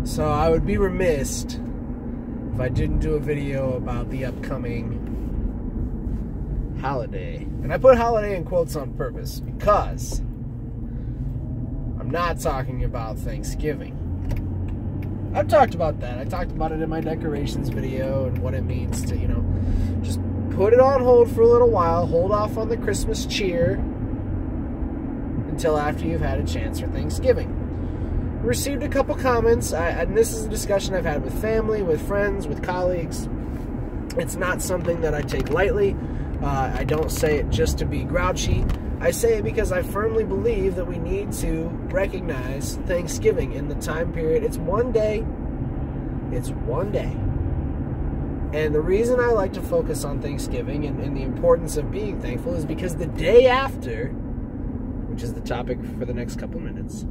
So I would be remiss if I didn't do a video about the upcoming holiday. And I put holiday in quotes on purpose because I'm not talking about Thanksgiving. I've talked about that. I talked about it in my decorations video and what it means to, just put it on hold for a little while, hold off on the Christmas cheer until after you've had a chance for Thanksgiving. Received a couple comments, and this is a discussion I've had with family, with friends, with colleagues. It's not something that I take lightly. I don't say it just to be grouchy. I say it because I firmly believe that we need to recognize Thanksgiving in the time period. It's one day. It's one day. And the reason I like to focus on Thanksgiving and the importance of being thankful is because the day after, which is the topic for the next couple minutes,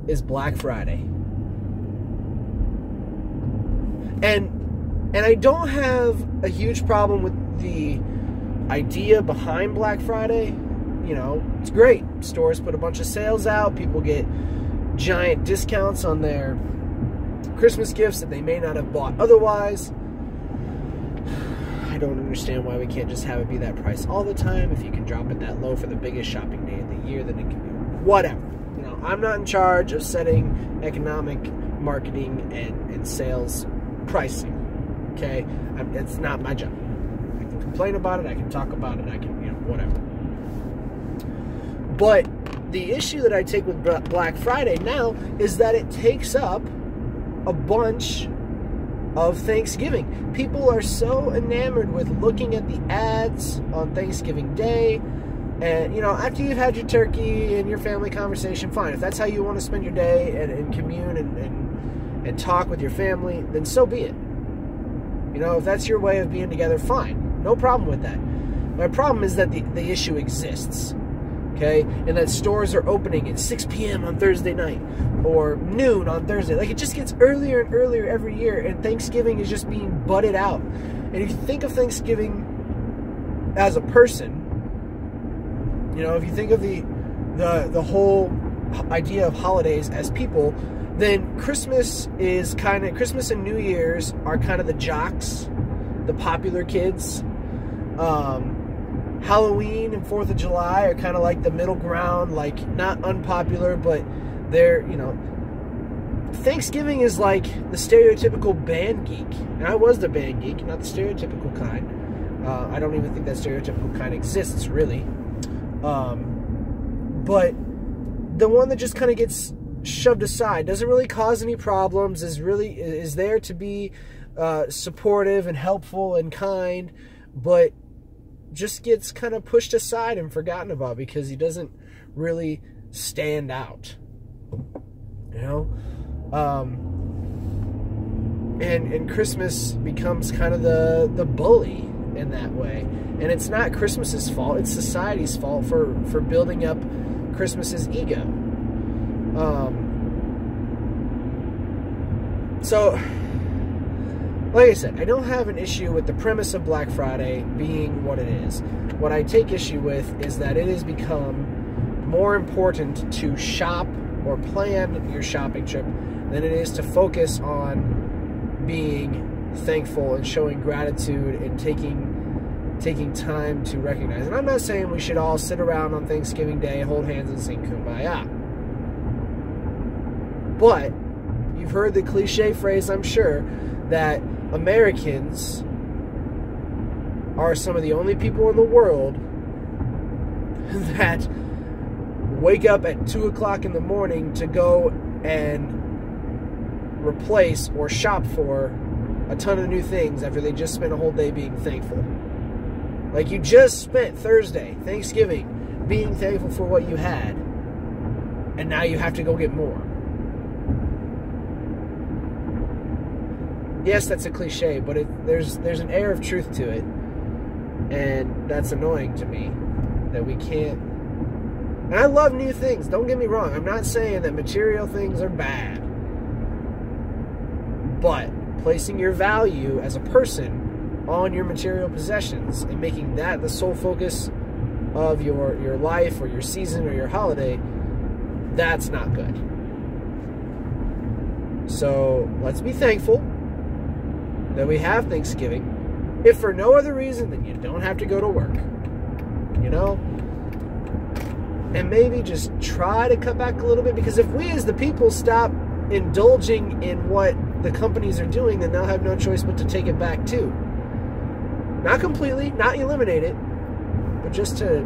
is Black Friday. And I don't have a huge problem with the idea behind Black Friday. It's great. Stores put a bunch of sales out. People get giant discounts on their Christmas gifts that they may not have bought otherwise. I don't understand why we can't just have it be that price all the time. If you can drop it that low for the biggest shopping day of the year, then it can be whatever. I'm not in charge of setting economic marketing and sales pricing, okay? It's not my job. I can complain about it, I can talk about it, I can, whatever. But the issue that I take with Black Friday now is that it takes up a bunch of Thanksgiving. People are so enamored with looking at the ads on Thanksgiving Day. And, after you've had your turkey and your family conversation, fine. If that's how you want to spend your day and commune and talk with your family, then so be it. If that's your way of being together, fine. No problem with that. My problem is that the issue exists, okay? And that stores are opening at 6 p.m. on Thursday night or noon on Thursday. Like, it just gets earlier and earlier every year, and Thanksgiving is just being butted out. And if you think of Thanksgiving as a person, if you think of the whole idea of holidays as people, then Christmas and New Year's are kind of the jocks, the popular kids. Halloween and 4th of July are kind of like the middle ground, like not unpopular, but they're, Thanksgiving is like the stereotypical band geek. And I was the band geek, not the stereotypical kind. I don't even think that stereotypical kind exists, really. But the one that just kind of gets shoved aside, doesn't really cause any problems, is there to be supportive and helpful and kind, but just gets kind of pushed aside and forgotten about because he doesn't really stand out. And Christmas becomes kind of the bully in that way. And it's not Christmas's fault, it's society's fault for building up Christmas's ego. So, like I said, I don't have an issue with the premise of Black Friday being what it is. What I take issue with is that it has become more important to shop or plan your shopping trip than it is to focus on being thankful and showing gratitude and taking time to recognize. And I'm not saying we should all sit around on Thanksgiving Day, hold hands and sing Kumbaya. But you've heard the cliche phrase, I'm sure, that Americans are some of the only people in the world that wake up at 2 o'clock in the morning to go and replace or shop for a ton of new things after they just spent a whole day being thankful. Like, you just spent Thursday, Thanksgiving, being thankful for what you had, and now you have to go get more. Yes, that's a cliche, but there's an air of truth to it, and that's annoying to me, that we can't. And I love new things, don't get me wrong. I'm not saying that material things are bad, but placing your value as a person on your material possessions and making that the sole focus of your life or your season or your holiday, that's not good. So let's be thankful that we have Thanksgiving, if for no other reason than you don't have to go to work, you know? And maybe just try to cut back a little bit, because if we as the people stop indulging in what the companies are doing, then they'll have no choice but to take it back too. Not completely, not eliminate it, but just to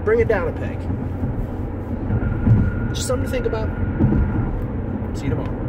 bring it down a peg. Just something to think about. See you tomorrow.